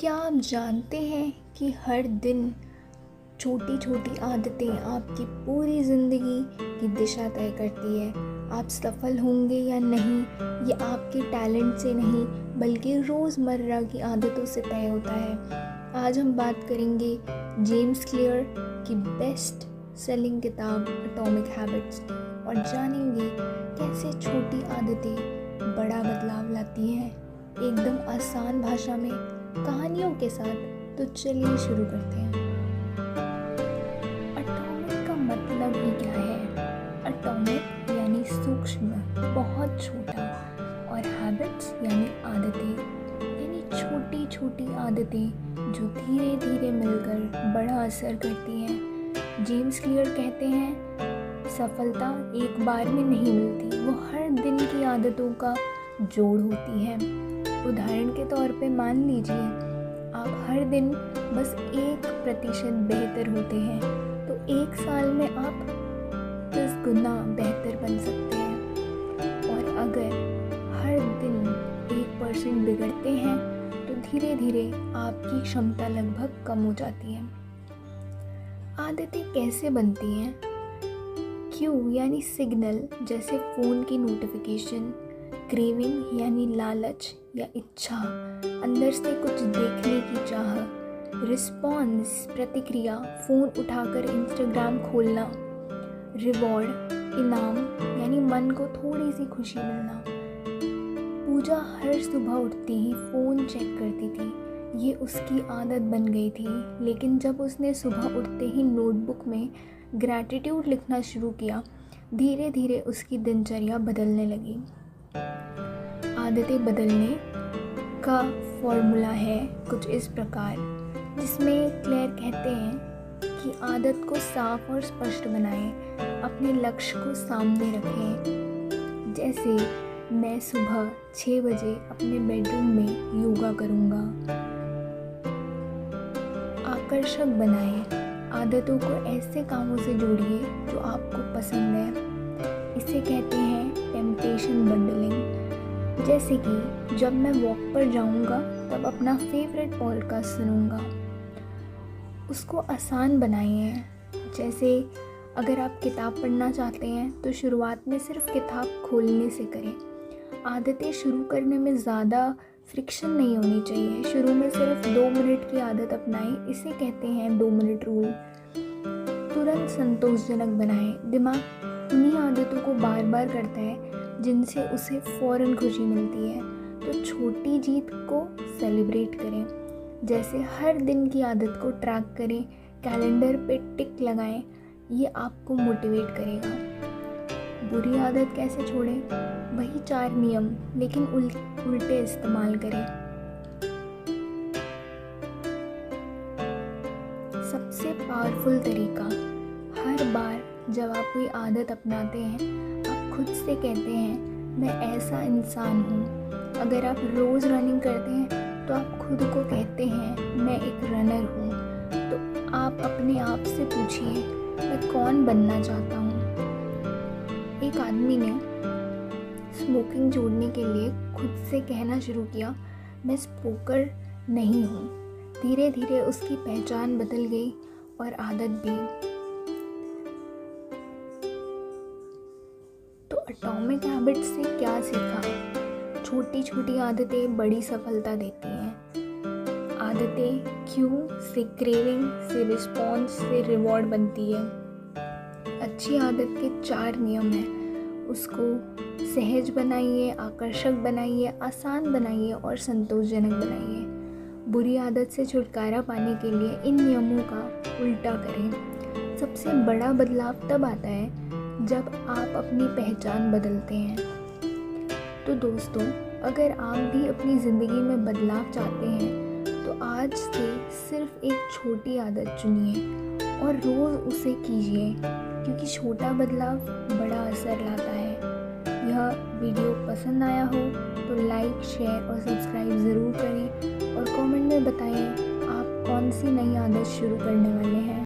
क्या आप जानते हैं कि हर दिन छोटी छोटी आदतें आपकी पूरी ज़िंदगी की दिशा तय करती है। आप सफल होंगे या नहीं, ये आपके टैलेंट से नहीं बल्कि रोज़मर्रा की आदतों से तय होता है। आज हम बात करेंगे जेम्स क्लियर की बेस्ट सेलिंग किताब एटॉमिक हैबिट्स और जानेंगे कैसे छोटी आदतें बड़ा बदलाव लाती हैं, एकदम आसान भाषा में कहानियों के साथ। तो चलिए शुरू करते हैं। एटॉमिक का मतलब ही क्या है? एटॉमिक यानी सूक्ष्म, बहुत छोटा, और हैबिट्स यानी आदतें, यानी छोटी छोटी आदतें जो धीरे धीरे मिलकर बड़ा असर करती हैं। जेम्स क्लियर कहते हैं सफलता एक बार में नहीं मिलती, वो हर दिन की आदतों का जोड़ होती है। उदाहरण के तौर पे मान लीजिए आप हर दिन बस 1% बेहतर होते हैं, तो 1 साल में आप 10 गुना बेहतर बन सकते हैं। और अगर हर दिन 1% बिगड़ते हैं तो धीरे धीरे आपकी क्षमता लगभग कम हो जाती है। आदतें कैसे बनती हैं? क्यू यानी सिग्नल, जैसे फ़ोन की नोटिफिकेशन, क्रेविंग यानी लालच या इच्छा, अंदर से कुछ देखने की चाह, रिस्पॉन्स प्रतिक्रिया, फ़ोन उठाकर इंस्टाग्राम खोलना, रिवॉर्ड इनाम यानी मन को थोड़ी सी खुशी मिलना। पूजा हर सुबह उठती ही फ़ोन चेक करती थी, ये उसकी आदत बन गई थी। लेकिन जब उसने सुबह उठते ही नोटबुक में ग्रैटिट्यूड लिखना शुरू किया, धीरे धीरे उसकी दिनचर्या बदलने लगी। आदतें बदलने का फॉर्मूला है कुछ इस प्रकार, जिसमें क्लेयर कहते हैं कि आदत को साफ और स्पष्ट बनाएं, अपने लक्ष्य को सामने रखें। जैसे मैं सुबह 6 बजे अपने बेडरूम में योगा करूँगा। आकर्षक बनाएं, आदतों को ऐसे कामों से जोड़िए जो आपको पसंद है। इसे कहते हैं टेम्पटेशन बंडलिंग। जैसे कि जब मैं वॉक पर जाऊंगा तब अपना फेवरेट पॉडकास्ट सुनूंगा। उसको आसान बनाइए, जैसे अगर आप किताब पढ़ना चाहते हैं तो शुरुआत में सिर्फ किताब खोलने से करें। आदतें शुरू करने में ज़्यादा फ्रिक्शन नहीं होनी चाहिए। शुरू में सिर्फ 2 मिनट की आदत अपनाएं, इसे कहते हैं 2 मिनट रूल। तुरंत संतोषजनक बनाएं, दिमाग उन्हीं आदतों को बार बार करता है जिनसे उसे फ़ौरन खुशी मिलती है। तो छोटी जीत को सेलिब्रेट करें, जैसे हर दिन की आदत को ट्रैक करें, कैलेंडर पे टिक लगाएं, ये आपको मोटिवेट करेगा। बुरी आदत कैसे छोड़ें? वही 4 नियम, लेकिन उल्टे इस्तेमाल करें। सबसे पावरफुल तरीका, हर बार जब आप कोई आदत अपनाते हैं आप खुद से कहते हैं मैं ऐसा इंसान हूँ। अगर आप रोज़ रनिंग करते हैं तो आप खुद को कहते हैं मैं एक रनर हूँ। तो आप अपने आप से पूछिए मैं कौन बनना चाहता हूँ। एक आदमी ने स्मोकिंग छोड़ने के लिए खुद से कहना शुरू किया मैं स्मोकर नहीं हूँ। धीरे धीरे उसकी पहचान बदल गई और आदत भी। तो एटॉमिक हैबिट्स से क्या सीखा? छोटी छोटी आदतें बड़ी सफलता देती हैं। आदतें क्यू से क्रेविंग से रिस्पॉन्स से रिवॉर्ड बनती है। अच्छी आदत के 4 नियम हैं, उसको सहज बनाइए, आकर्षक बनाइए, आसान बनाइए और संतोषजनक बनाइए। बुरी आदत से छुटकारा पाने के लिए इन नियमों का उल्टा करें। सबसे बड़ा बदलाव तब आता है जब आप अपनी पहचान बदलते हैं। तो दोस्तों, अगर आप भी अपनी ज़िंदगी में बदलाव चाहते हैं तो आज से सिर्फ एक छोटी आदत चुनिए और रोज़ उसे कीजिए, क्योंकि छोटा बदलाव बड़ा असर लाता है। यह वीडियो पसंद आया हो तो लाइक, शेयर और सब्सक्राइब ज़रूर करें और कमेंट में बताएं आप कौन सी नई आदत शुरू करने वाले हैं।